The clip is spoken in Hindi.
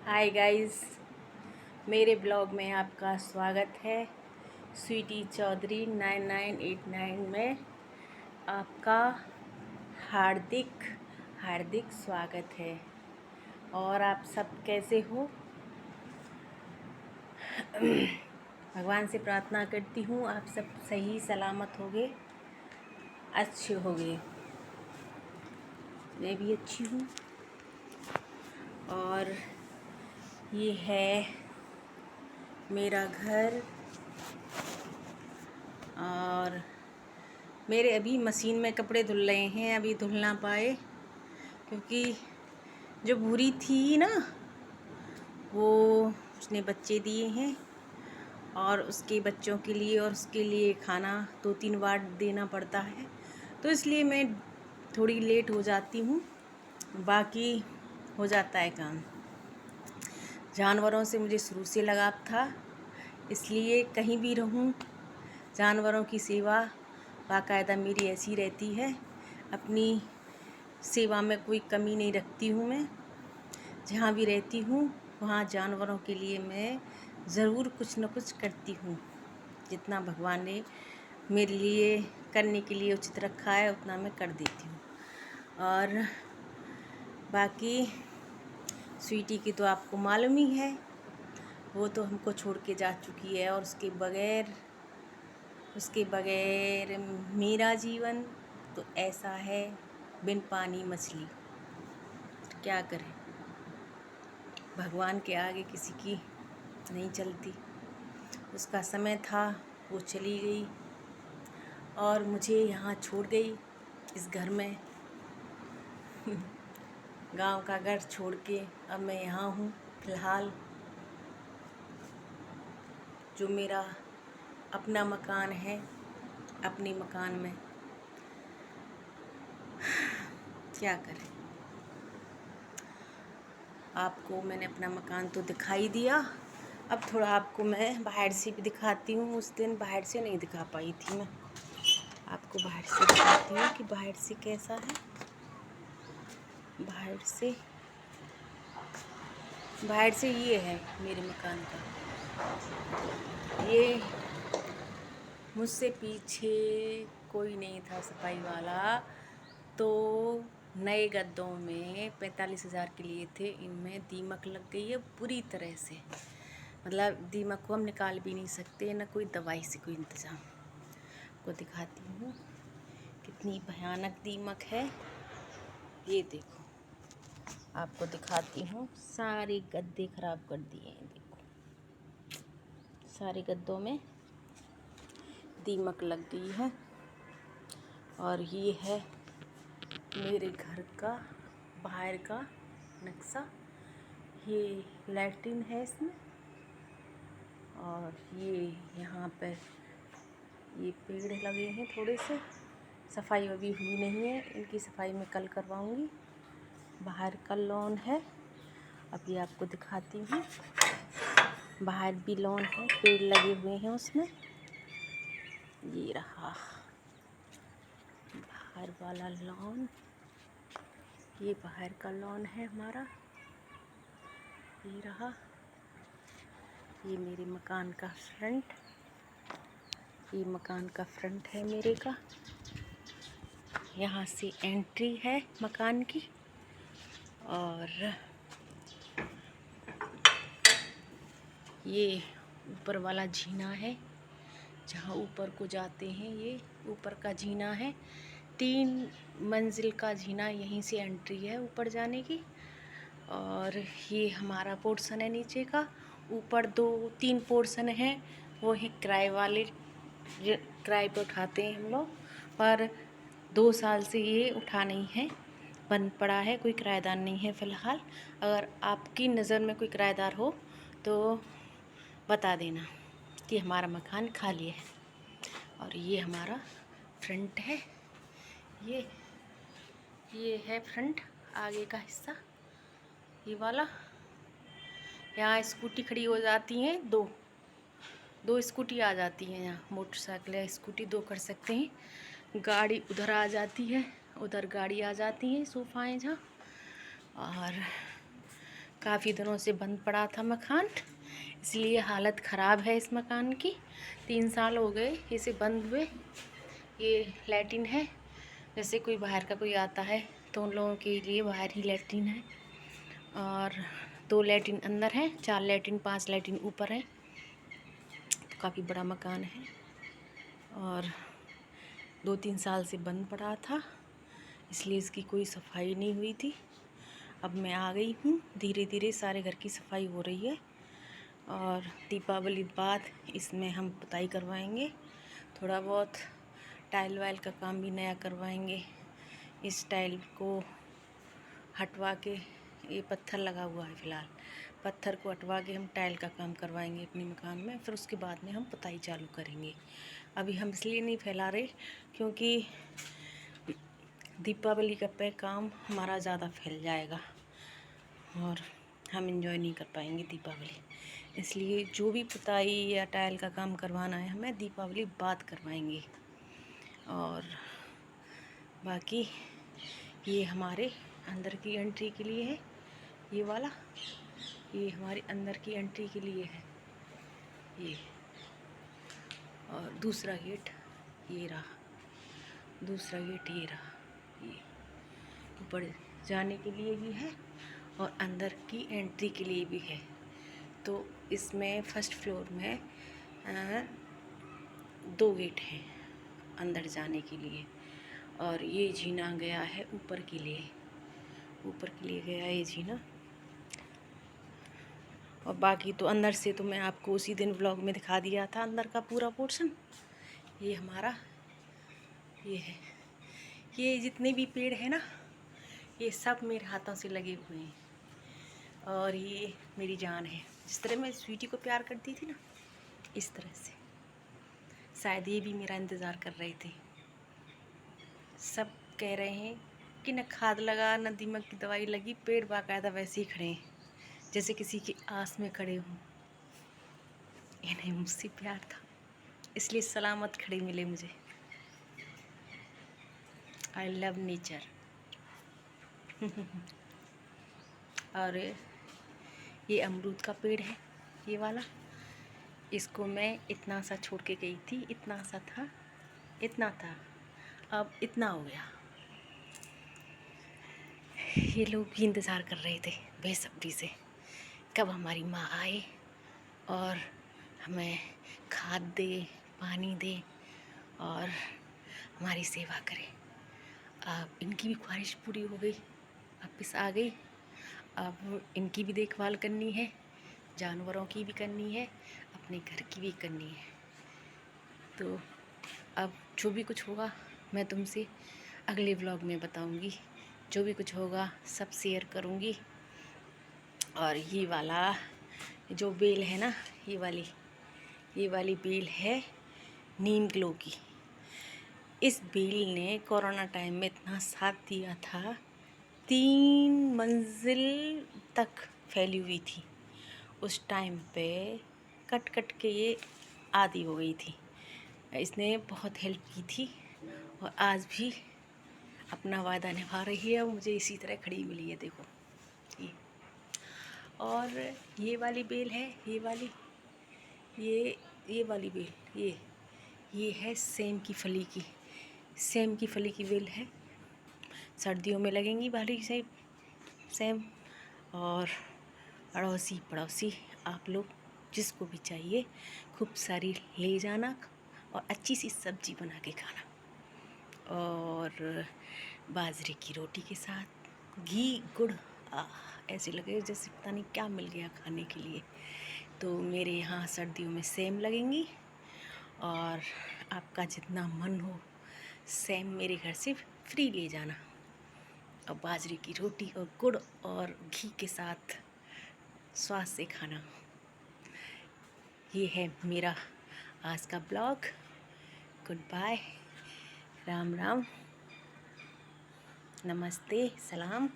हाय गाइस, मेरे ब्लॉग में आपका स्वागत है। स्वीटी चौधरी 9989 में आपका हार्दिक हार्दिक स्वागत है। और आप सब कैसे हो? भगवान से प्रार्थना करती हूँ आप सब सही सलामत होगे, अच्छे होगे। मैं भी अच्छी हूँ। और ये है मेरा घर। और मेरे अभी मशीन में कपड़े धुल रहे हैं, अभी धुल ना पाए क्योंकि जो भूरी थी ना वो उसने बच्चे दिए हैं और उसके बच्चों के लिए और उसके लिए खाना 2-3 बार देना पड़ता है, तो इसलिए मैं थोड़ी लेट हो जाती हूँ। बाकी हो जाता है काम। जानवरों से मुझे शुरू से लगाव था, इसलिए कहीं भी रहूँ जानवरों की सेवा बाकायदा मेरी ऐसी रहती है। अपनी सेवा में कोई कमी नहीं रखती हूँ। मैं जहाँ भी रहती हूँ वहाँ जानवरों के लिए मैं ज़रूर कुछ न कुछ करती हूँ। जितना भगवान ने मेरे लिए करने के लिए उचित रखा है उतना मैं कर देती हूँ। और बाकी स्वीटी की तो आपको मालूम ही है, वो तो हमको छोड़ के जा चुकी है और उसके बगैर मेरा जीवन तो ऐसा है बिन पानी मछली। क्या करें, भगवान के आगे किसी की नहीं चलती। उसका समय था, वो चली गई और मुझे यहाँ छोड़ गई इस घर में। गांव का घर छोड़ के अब मैं यहाँ हूँ फ़िलहाल। जो मेरा अपना मकान है, अपने मकान में क्या करें। आपको मैंने अपना मकान तो दिखाई दिया, अब थोड़ा आपको मैं बाहर से भी दिखाती हूँ। उस दिन बाहर से नहीं दिखा पाई थी, मैं आपको बाहर से दिखाती हूँ कि बाहर से कैसा है। बाहर से ये है मेरे मकान का। ये मुझसे पीछे कोई नहीं था सफाई वाला, तो नए गद्दों में 45,000 के लिए थे। इनमें दीमक लग गई है बुरी तरह से। मतलब दीमक को हम निकाल भी नहीं सकते, ना कोई दवाई से कोई इंतज़ाम। को दिखाती हूँ कितनी भयानक दीमक है। ये देखो, आपको दिखाती हूँ। सारे गद्दे खराब कर दिए हैं, देखो सारे गद्दों में दीमक लग गई है। और ये है मेरे घर का बाहर का नक्शा। ये लैट्रिन है इसमें, और ये यहाँ पर ये पेड़ लगे हैं थोड़े से। सफाई अभी हुई नहीं है, इनकी सफाई मैं कल करवाऊँगी। बाहर का लॉन है, अभी आपको दिखाती हूँ। बाहर भी लॉन है, पेड़ लगे हुए हैं उसमें। ये रहा बाहर वाला लॉन, ये बाहर का लॉन है हमारा। ये रहा, ये मेरे मकान का फ्रंट। ये मकान का फ्रंट है मेरे का। यहाँ से एंट्री है मकान की। और ये ऊपर वाला जीना है, जहाँ ऊपर को जाते हैं। ये ऊपर का जीना है, 3 मंजिल का जीना। यहीं से एंट्री है ऊपर जाने की। और ये हमारा पोर्शन है नीचे का। ऊपर 2-3 पोर्शन है, वो है किराए वाले, किराए पे उठाते हैं हम लोग। पर 2 साल से ये उठा नहीं है, बंद पड़ा है। कोई किराएदार नहीं है फ़िलहाल। अगर आपकी नज़र में कोई किराएदार हो तो बता देना कि हमारा मकान खाली है। और ये हमारा फ्रंट है। ये है फ्रंट, आगे का हिस्सा ये वाला। यहाँ स्कूटी खड़ी हो जाती हैं, दो स्कूटी आ जाती हैं। यहाँ मोटरसाइकिल या स्कूटी 2 कर सकते हैं। गाड़ी उधर आ जाती है, उधर गाड़ी आ जाती है, सोफा है जहाँ। और काफ़ी दिनों से बंद पड़ा था मकान, इसलिए हालत ख़राब है इस मकान की। 3 साल हो गए इसे बंद हुए। ये लैट्रिन है, जैसे कोई बाहर का कोई आता है तो उन लोगों के लिए बाहर ही लैट्रिन है, और 2 लैट्रिन अंदर है, 4 लैट्रिन 5 लैट्रिन ऊपर है। तो काफ़ी बड़ा मकान है और 2-3 साल से बंद पड़ा था, इसलिए इसकी कोई सफाई नहीं हुई थी। अब मैं आ गई हूँ, धीरे धीरे सारे घर की सफाई हो रही है और दीपावली बाद इसमें हम पुताई करवाएंगे। थोड़ा बहुत टाइल वाइल का काम भी नया करवाएंगे। इस टाइल को हटवा के, ये पत्थर लगा हुआ है फ़िलहाल, पत्थर को हटवा के हम टाइल का काम करवाएंगे अपने मकान में। फिर उसके बाद में हम पुताई चालू करेंगे। अभी हम इसलिए नहीं फैला रहे क्योंकि दीपावली का पे काम हमारा ज़्यादा फैल जाएगा और हम एंजॉय नहीं कर पाएंगे दीपावली। इसलिए जो भी पुताई या टाइल का काम करवाना है हमें दीपावली बाद करवाएंगे। और बाकी ये हमारे अंदर की एंट्री के लिए है, ये वाला, ये हमारे अंदर की एंट्री के लिए है ये। और दूसरा गेट ये रहा, दूसरा गेट ये रहा, ये ऊपर जाने के लिए भी है और अंदर की एंट्री के लिए भी है। तो इसमें फर्स्ट फ्लोर में 2 गेट हैं अंदर जाने के लिए, और ये जीना गया है ऊपर के लिए, ऊपर के लिए गया ये जीना। और बाकी तो अंदर से तो मैं आपको उसी दिन व्लॉग में दिखा दिया था अंदर का पूरा पोर्शन। ये हमारा ये है, ये जितने भी पेड़ हैं ना, ये सब मेरे हाथों से लगे हुए हैं और ये मेरी जान है। जिस तरह मैं स्वीटी को प्यार करती थी ना, इस तरह से शायद ये भी मेरा इंतज़ार कर रहे थे। सब कह रहे हैं कि न खाद लगा न दीमक की दवाई लगी, पेड़ बाकायदा वैसे ही खड़े हैं जैसे किसी की आस में खड़े हों। इन्हें मुझसे प्यार था, इसलिए सलामत खड़े मिले मुझे। I love nature. और ये अमरूद का पेड़ है, ये वाला। इसको मैं इतना सा छोड़ के गई थी, इतना सा था, इतना था, अब इतना हो गया। ये लोग भी इंतज़ार कर रहे थे बेसब्री से कब हमारी माँ आए और हमें खाद दे, पानी दे और हमारी सेवा करे। अब इनकी भी ख्वाहिश पूरी हो गई, वापस आ गई। अब इनकी भी देखभाल करनी है, जानवरों की भी करनी है, अपने घर की भी करनी है। तो अब जो भी कुछ होगा मैं तुमसे अगले व्लॉग में बताऊंगी। जो भी कुछ होगा सब शेयर करूंगी। और ये वाला जो बेल है ना, ये वाली बेल है नीम ग्लो की। इस बेल ने कोरोना टाइम में इतना साथ दिया था, 3 मंजिल तक फैली हुई थी। उस टाइम पे कट कट के ये आधी हो गई थी। इसने बहुत हेल्प की थी और आज भी अपना वादा निभा रही है। मुझे इसी तरह खड़ी मिली है, देखो ये। और ये वाली बेल है, ये वाली बेल, ये है सेम की फली की, सेम की फली की बेल है। सर्दियों में लगेंगी भारी से सेम। और अड़ोसी पड़ोसी आप लोग जिसको भी चाहिए खूब सारी ले जाना और अच्छी सी सब्जी बना के खाना। और बाजरे की रोटी के साथ घी गुड़, ऐसे लगे जैसे पता नहीं क्या मिल गया खाने के लिए। तो मेरे यहाँ सर्दियों में सेम लगेंगी और आपका जितना मन हो सेम मेरे घर से फ्री ले जाना। और बाजरे की रोटी और गुड़ और घी के साथ स्वाद से खाना। ये है मेरा आज का ब्लॉग। गुड बाय, राम राम, नमस्ते, सलाम।